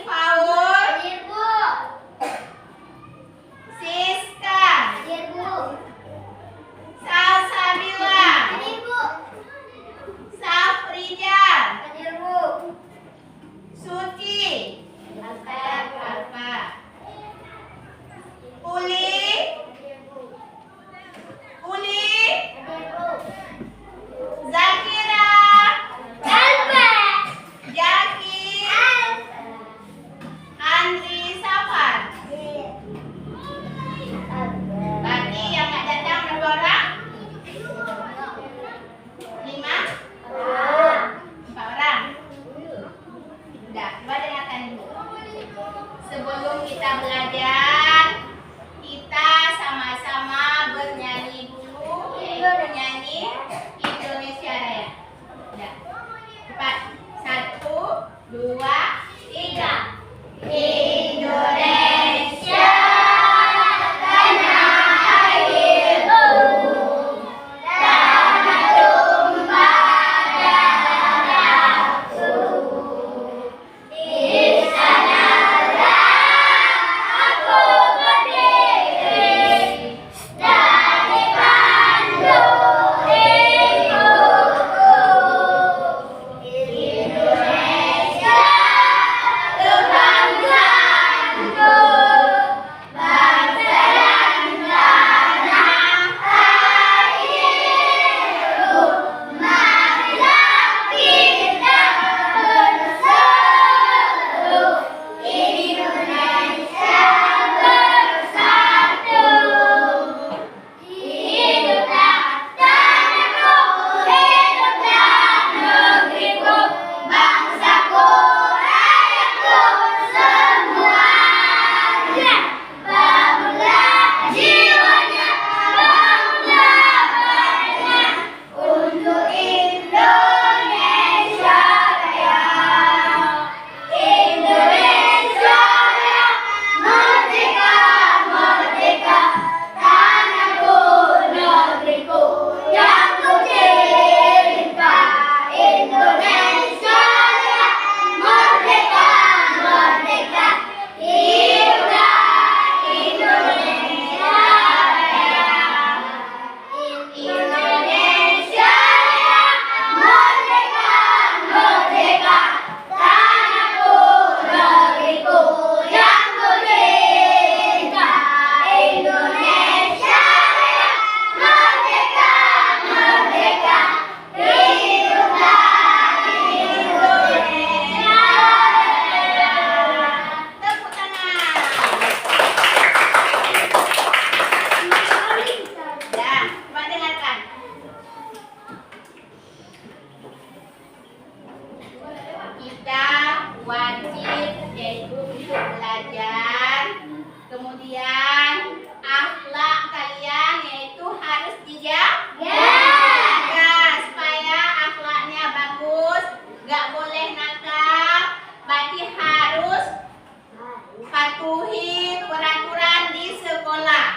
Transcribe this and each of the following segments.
Faul. Hadir, Bu. Siska. Hadir, Bu. Salsabila. Hadir, Bu. Safrijal. Hadir, Bu. Suci. Alfa. Alfa. Uli. Hadir, Bu. Uli. Hadir, Bu. Zakira. Alfa. Jaki. Alfa. Andri Safar. Hadir. Alfa. Berarti yang nggak datang berapa orang? 5? 4 orang. Udah, coba dengarkan dulu. Sebelum kita belajar, kita sama-sama bernyanyi dulu, yaitu nyanyi Indonesia Raya. Udah. Cepat. 1, 2, 3. Indonesia tanah airku, tanah tumpah darahku. Di sanalah aku berdiri dari pandu ibuku. Indonesia kebanggaanku, bangsa dan tanah airku. Marilah kita bersatu, Indonesia bersatu. Hiduplah tanahku, hiduplah negeriku, bangsaku, rakyatku semuanya. Bangunlah jiwanya, bangunlah badannya untuk Indonesia Raya. Indonesia Raya, merdeka, merdeka, tanahku, negeriku yang ku cinta. Indonesia Raya, merdeka, merdeka, hiduplah Indonesia Raya. Indonesia Raya, merdeka, merdeka, tanahku, negeriku yang ku cinta. Indonesia Raya, merdeka, merdeka, hiduplah Indonesia Raya. Tepuk tangan. Ya, coba dengarkan. Kita wajib yaitu untuk belajar, kemudian akhlak kalian yaitu harus dijaga supaya akhlaknya bagus, nggak boleh nakal, berarti harus patuhi peraturan di sekolah.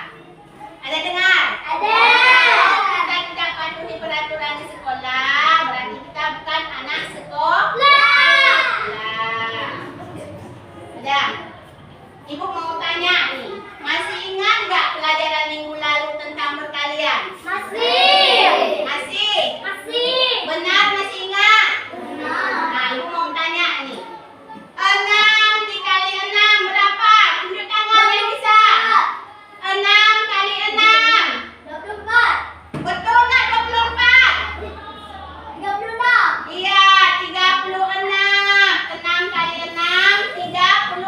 Ada dengar? Ada. Kalau kita tidak patuhi peraturan di sekolah, berarti kita bukan anak sekolah. Ada. Ibu mau tanya nih, masih ingat nggak pelajaran minggu lalu tentang perkalian? Masih. Masih? Masih. Benar masih ingat? Benar. Nah, ibu mau tanya nih. 6 dikali 6 berapa? Tunjuk tangan yang bisa. 6 kali 6. 24. Betul nggak 24? 36. Iya, 36. 6 kali 6, 36.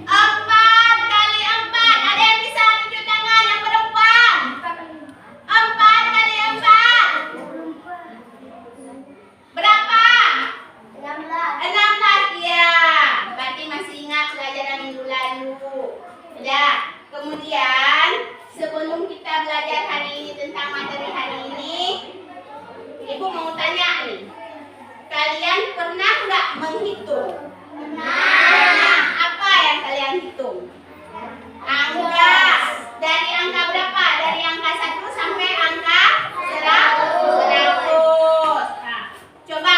4 kali 4. Ada yang bisa tunjuk tangan yang perempuan? 4 kali 4. Berapa? 16. 16. Iya. Berarti masih ingat pelajaran minggu lalu. Ya. Kemudian sebelum kita belajar hari ini tentang materi hari ini, Ibu mau tanya nih. Kalian pernah nggak menghitung? Pernah. Apa yang kalian hitung? Angka. Dari angka berapa? Dari angka 1 sampai angka 100. Nah, coba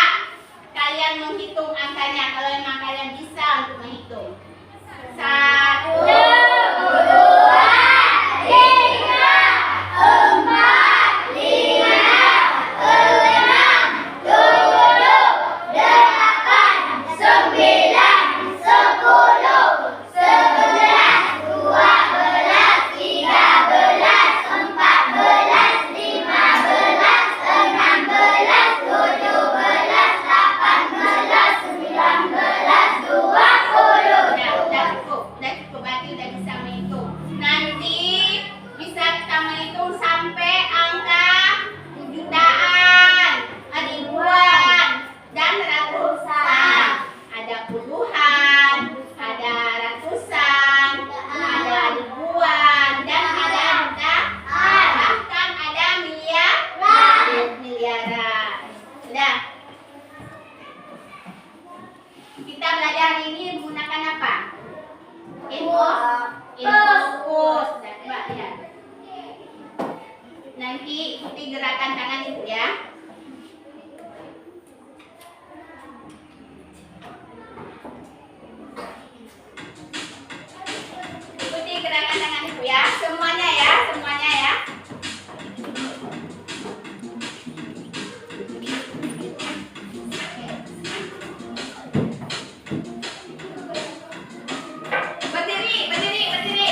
kalian menghitung angka Kita belajar hari ini menggunakan apa? Infocus. Coba lihat. Nanti ikuti gerakan tangan ibu ya. Ikuti gerakan tangan ibu ya. Semuanya ya, semuanya ya. Berdiri, berdiri, berdiri.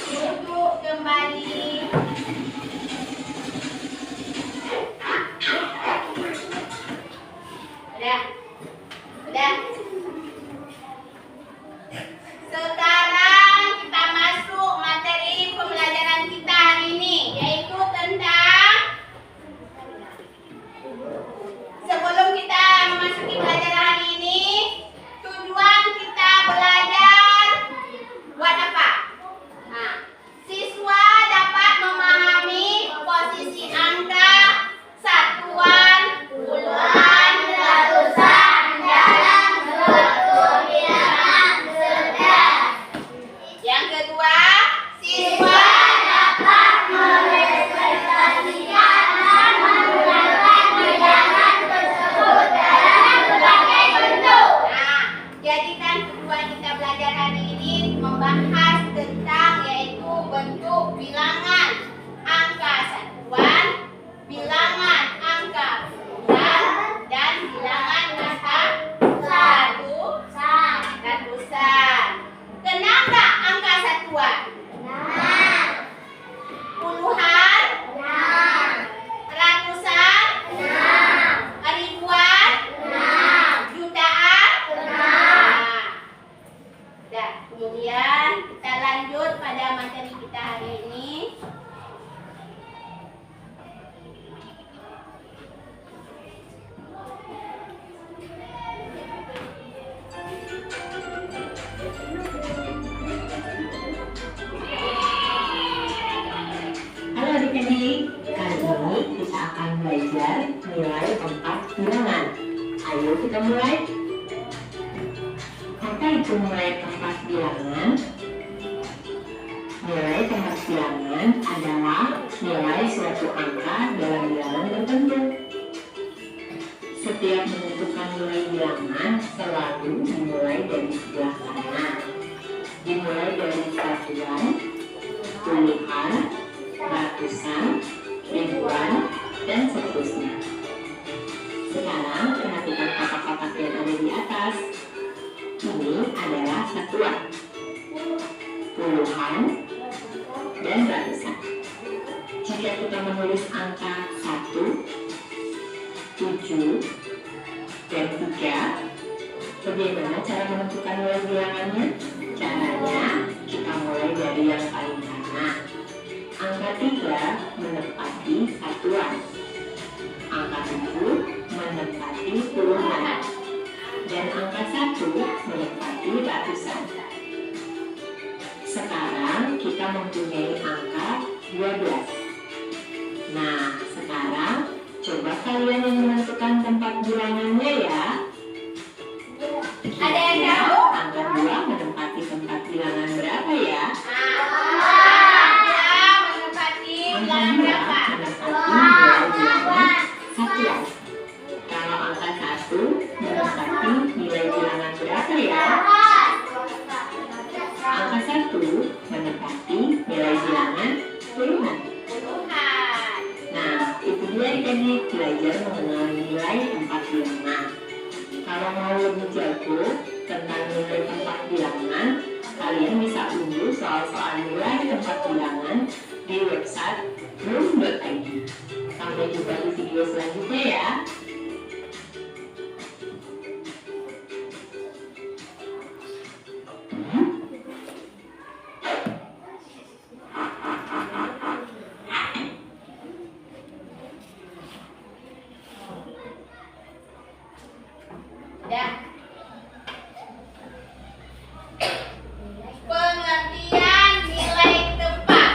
Duduk kembali. Udah. Udah. Sekarang kita masuk materi pembelajaran kita hari ini, yaitu tentang sebelum kita memasuki pelajaran hari ini, tujuan kita belajar buat apa? Nah, siswa dapat memahami posisi angka, satuan, puluhan, ratusan dalam suatu bilangan cerdas. Yang kedua, siswa dapat merepresentasikan dan menggunakan bilangan tersebut dalam berbagai bentuk. Nah, jadikan tujuan kita belajar hari ini membahas tentang yaitu bentuk bilangan angka satuan, bilangan angka puluhan, dan bilangan angka ratusan. Kenal nggak angka satuan? Puluhan, ratusan, ribuan, jutaan. Nah, kemudian kita lanjut pada materi kita hari ini. Halo adik-adik, kali ini kita akan belajar nilai tempat bilangan. Ayo kita mulai. Apa itu nilai tempat bilangan? Nilai tempat bilangan adalah nilai suatu angka dalam bilangan tertentu. Setiap menentukan nilai bilangan selalu dimulai dari sebelah kanan. Dimulai dari satuan, puluhan, ratusan, ribuan, dan seterusnya. Sekarang perhatikan kotak-kotak yang ada di atas. Ini adalah satuan, puluhan, dan ratusan. Jika kita menulis angka 1, 7, dan 3, bagaimana cara menentukan nilai bilangannya? Caranya, kita mulai dari yang paling kanan. Angka 3 menempati satuan. Angka 7 menempati puluhan. Dan angka 1 menempati ratusan. Sekarang kita mempunyai angka 12. Nah, sekarang coba kalian yang menentukan tempat bilangannya ya. Ada yang tahu? Angka 2 menempati tempat bilangan berapa ya? Menempati Angka bilangan 2 berapa? menempati nilai bilangan satuan. Kalau angka 1 menempati nilai bilangan berapa ya? Angka 1 menempati nilai bilangan Kalau mau lebih jago tentang nilai tempat bilangan, kalian bisa unduh soal-soal nilai tempat bilangan di website room.id. Sampai jumpa di video selanjutnya ya. Dah. Pengertian nilai tempat.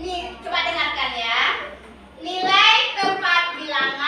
Nih, coba dengarkan ya. Nilai tempat bilangan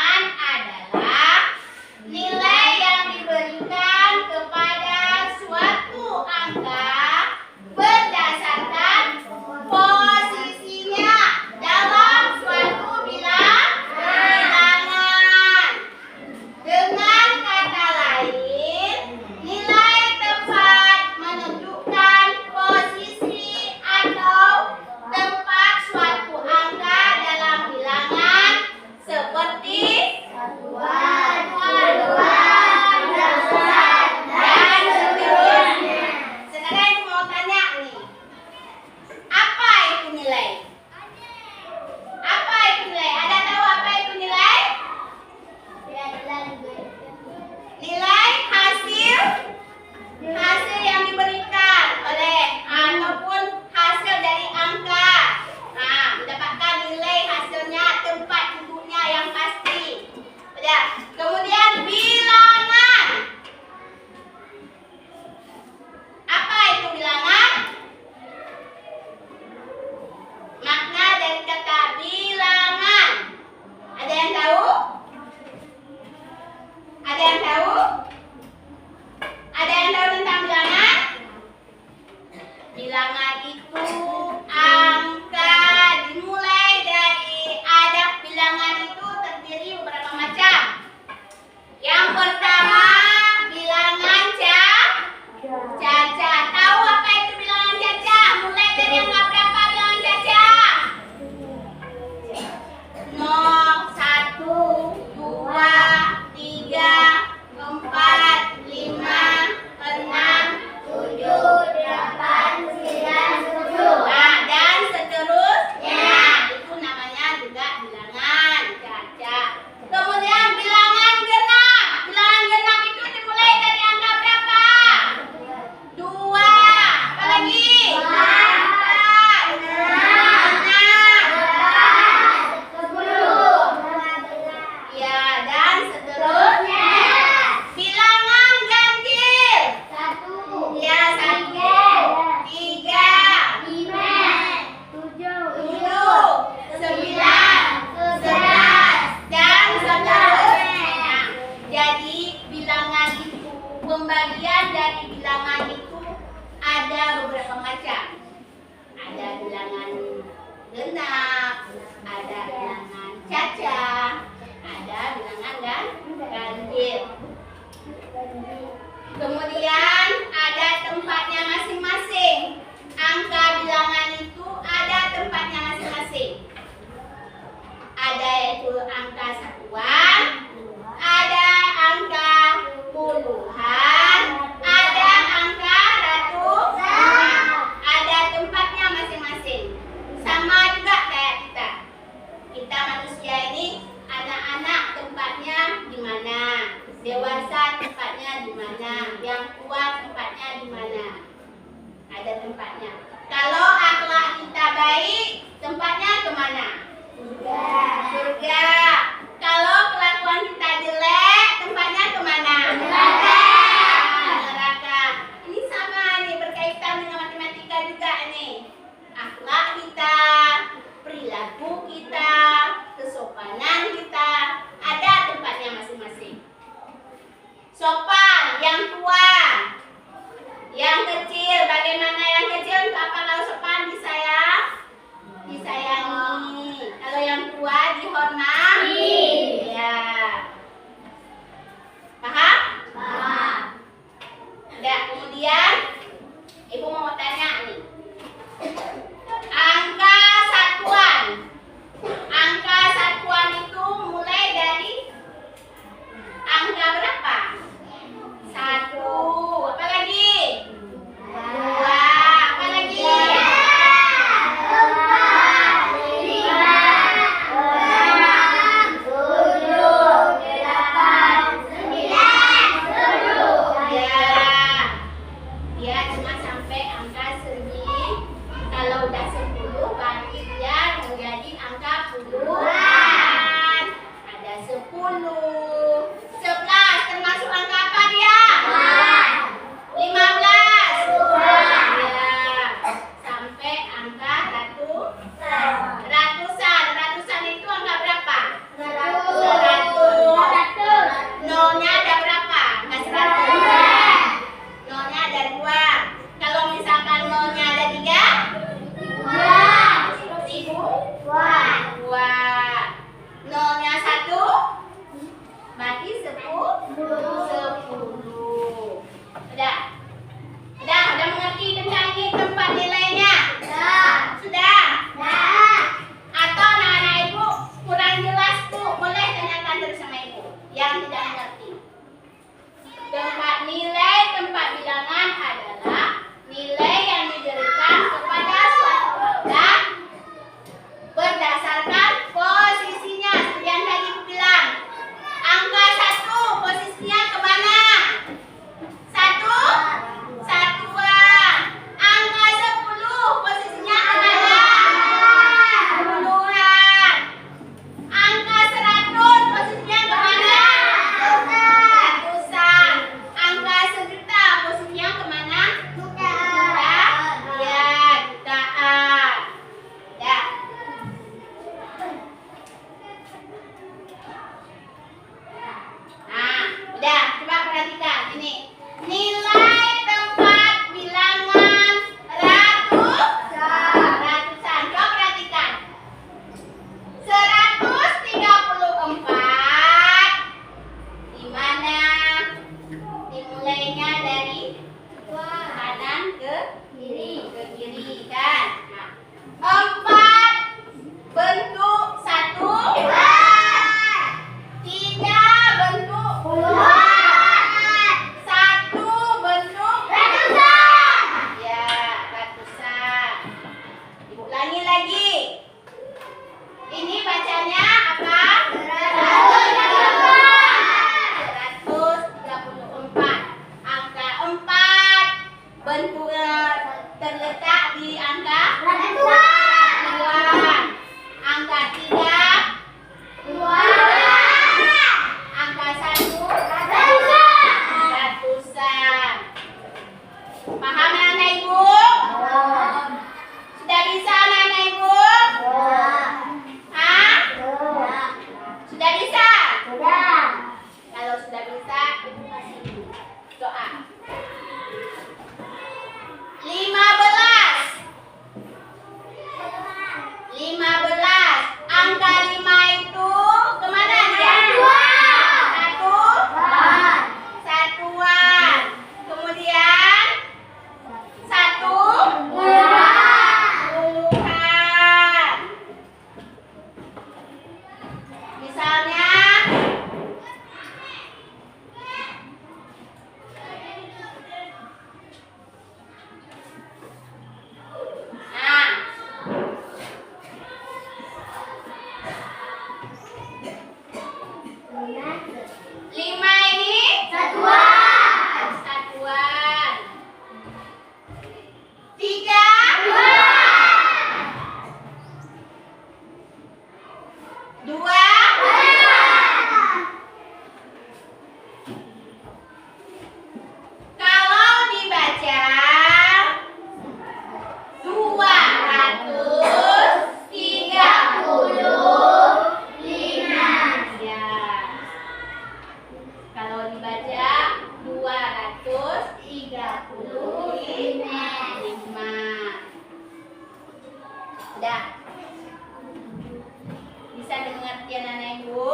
Bisa dimengerti anak ibu?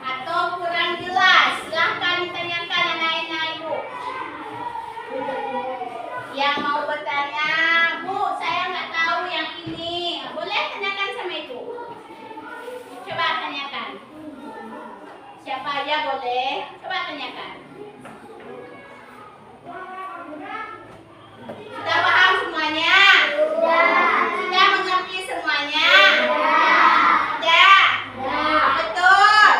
Atau kurang jelas? Silahkan ditanyakan anak ibu. Yang mau bertanya, Bu, saya nggak tahu yang ini. Boleh tanyakan sama ibu. Coba tanyakan. Siapa aja boleh? Coba tanyakan. Sudah paham semuanya? Sudah mengerti semuanya? Sudah? Betul?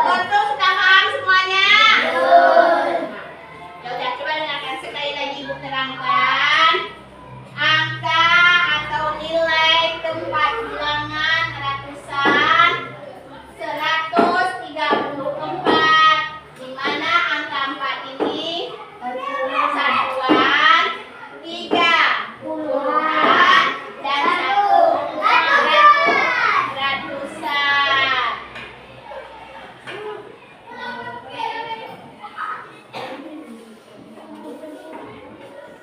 Betul sudah paham semuanya? Ya udah, coba dengarkan sekali lagi ibu terangkan. Angka atau nilai tempat bilangan ratusan 134, di mana angka 4 ini satuan, 3 puluhan, dan 1 ratusan.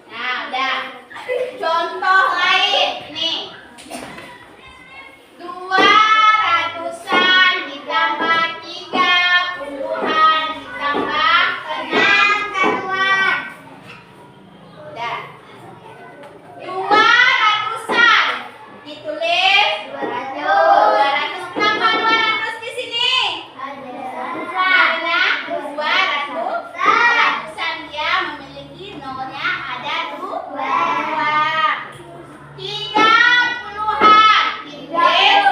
Nah, udah. Contoh lain ini. 2 ratusan ditambah 3 puluhan ditambah 6 satuan. Udah. 2 ratusan ditulis 200. Kenapa 200 di sini? Karena 200 ratusan dia memiliki nolnya ada 2. 3 puluhan ditulis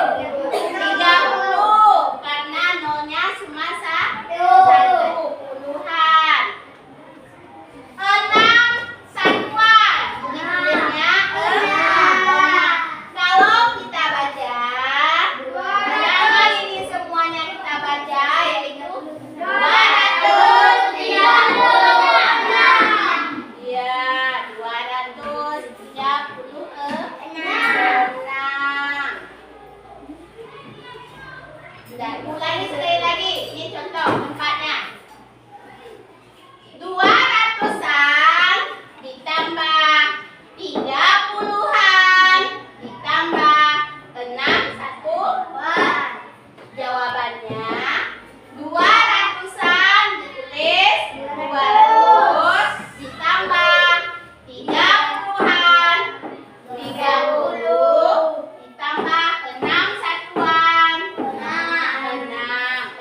30 karena nolnya cuma 1 puluhan. 6 satuan ditulisnya 6. Kalau kita baca, pertama ini semuanya kita baca yaitu 236. Iya, 236. Sudah, ulangi sekali lagi. Ini contoh tempatnya. 2 ratusan ditambah 3 puluhan ditambah 6 satuan. Jawabannya 2 ratusan ditulis 200 ditambah 3 puluhan 30 ditambah 6 satuan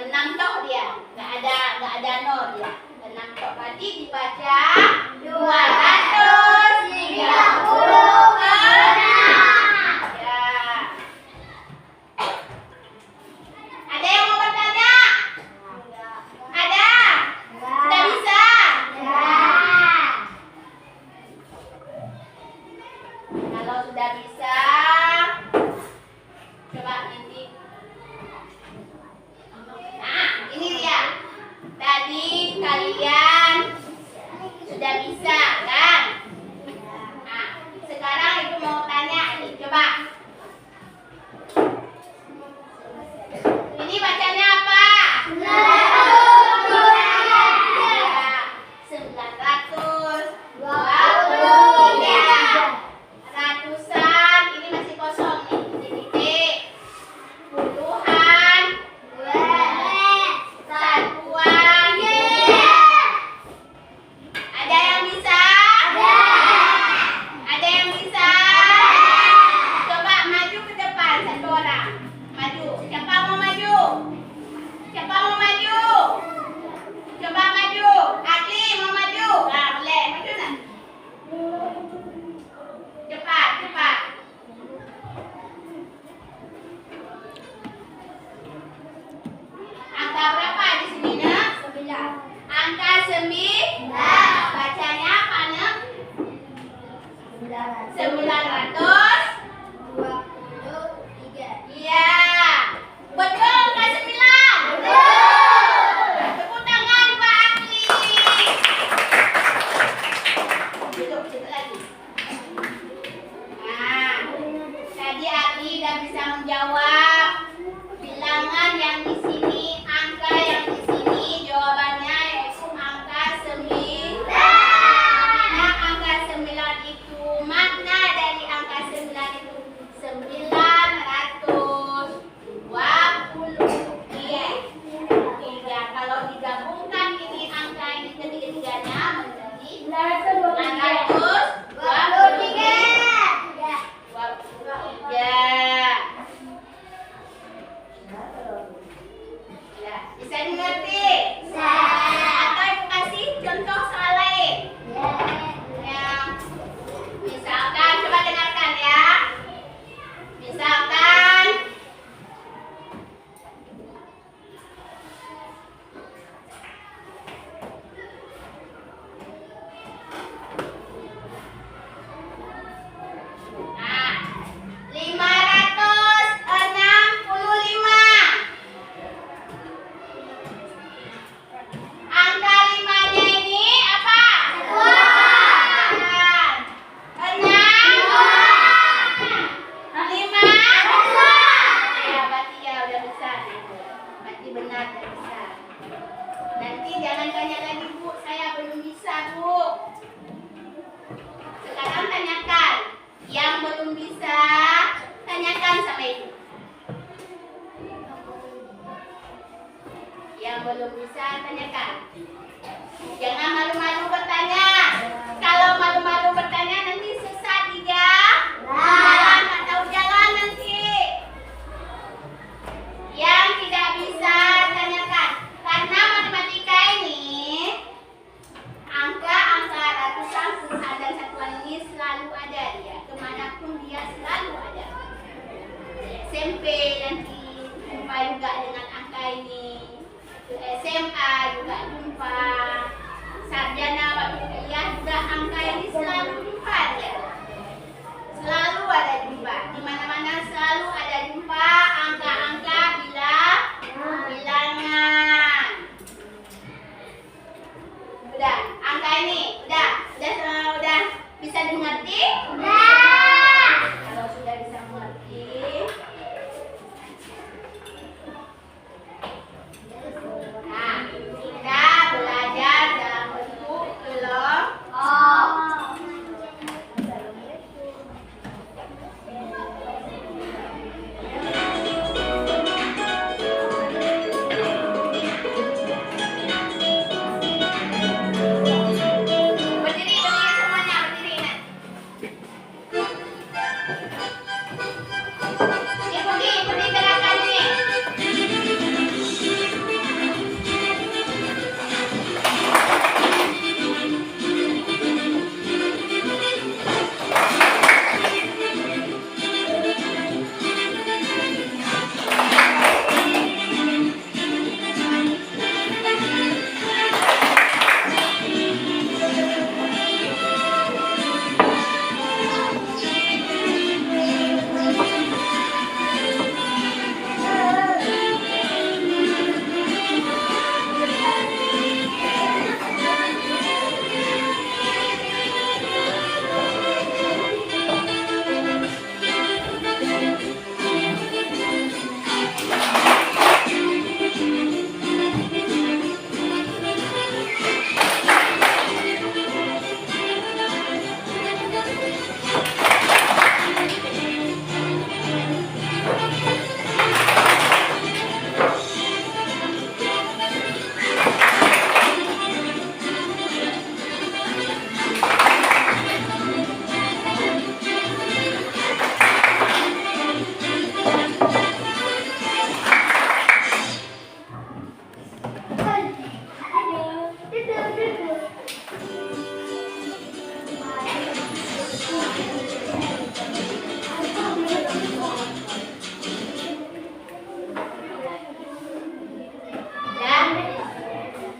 6 tok dia, nggak ada nol dia, 6 tok. Berarti dibaca 236. Ya. Ada yang mau bertanya? Ada? Sudah bisa? Kalau sudah bisa, coba nanti. Nah, ini dia. Tadi kalian sudah bisa kan? Nah, sekarang ibu mau tanya nih, coba. Ini bacanya apa? 923. Ratusan, ini masih kosong nih, titik. Puluhan, satuan. Ada yang bisa? Ada yang bisa? Coba maju ke depan satu orang. Maju. Siapa mau maju? Siapa mau maju? Coba maju. Adli mau maju? Nah, boleh. Maju nak? Cepat, cepat. Angka berapa di sini, nak? 9. Angka 9. Bacanya apa, nak? 923. Iya. Betul angka 9. Tepuk tangan Pak Akli. Duduk situ lagi. Nah, tadi Akli udah bisa menjawab bilangan yang di sini, angka yang di sini jawabannya yaitu angka 9. Nah, angka 9 itu makna dari angka 9 itu 900. tanyakan. Jangan malu-malu bertanya. Kalau malu-malu bertanya nanti sesat di jalan, nggak tahu jalan nanti. Yang tidak bisa tanyakan, karena matematika ini angka-angka ratusan puluhan dan satuan ini selalu ada dia, kemanapun dia selalu ada. SMP nanti jumpa juga dengan angka ini, ke SMA juga jumpa, sarjana waktu kuliah juga angka ini selalu jumpa dia, selalu ada jumpa, di mana-mana selalu ada jumpa angka-angka bilangan. Udah, angka ini udah bisa dimengerti? Kalau sudah bisa mengerti, nah, kita belajar dalam bentuk kelompok. Berdiri semuanya, berdiri. Ikuti gerakan ini.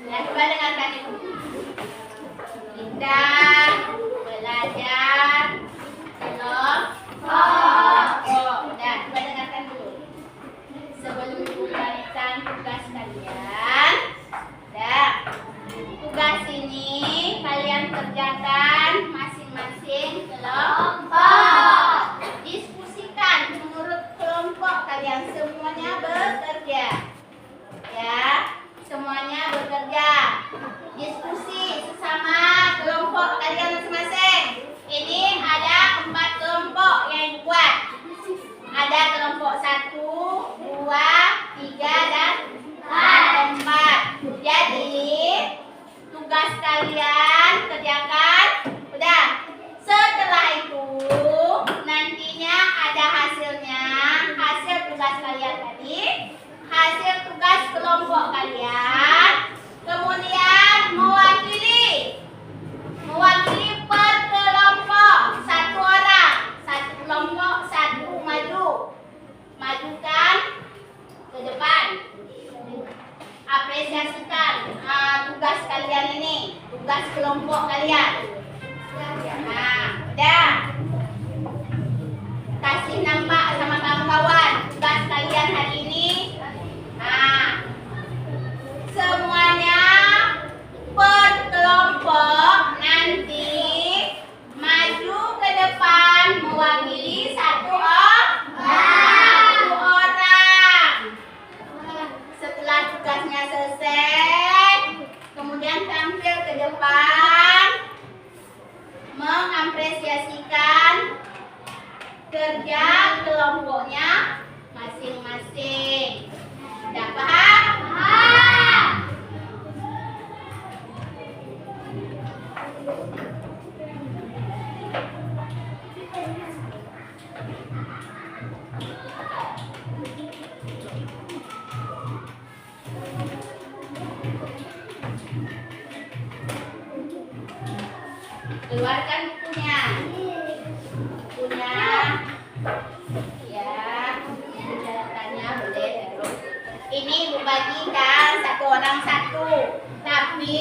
Dan coba dengarkan itu. Kita belajar kelompok. Dan coba dengarkan dulu. Sebelum diberikan tugas kalian, dan tugas ini kalian kerjakan masing-masing kelompok. Diskusikan menurut kelompok kalian, semuanya bekerja. Ya, semuanya bekerja. Diskusi sesama kelompok kalian masing-masing. Ini ada 4 kelompok yang dibuat. Ada kelompok 1, 2, 3, dan 4. Jadi tugas kalian kerjakan. Udah. Setelah itu nantinya ada hasilnya, hasil tugas kalian tadi, hasil tugas kelompok kalian, kemudian mewakili per kelompok 1 orang, 1 kelompok 1 majukan ke depan, apresiasikan tugas kalian ini, tugas kelompok kalian. Nah, udah kasih nampak sama kawan-kawan tugas kalian hari ini. Nah, semuanya per kelompok nanti maju ke depan mewakili 1 orang. Setelah tugasnya selesai, kemudian tampil ke depan mengapresiasikan kerja kelompoknya masing-masing. Sudah paham? Keluarkan bukunya. Bukunya. Ya, catatannya boleh terus. Ini ibu bagikan satu orang satu. Tapi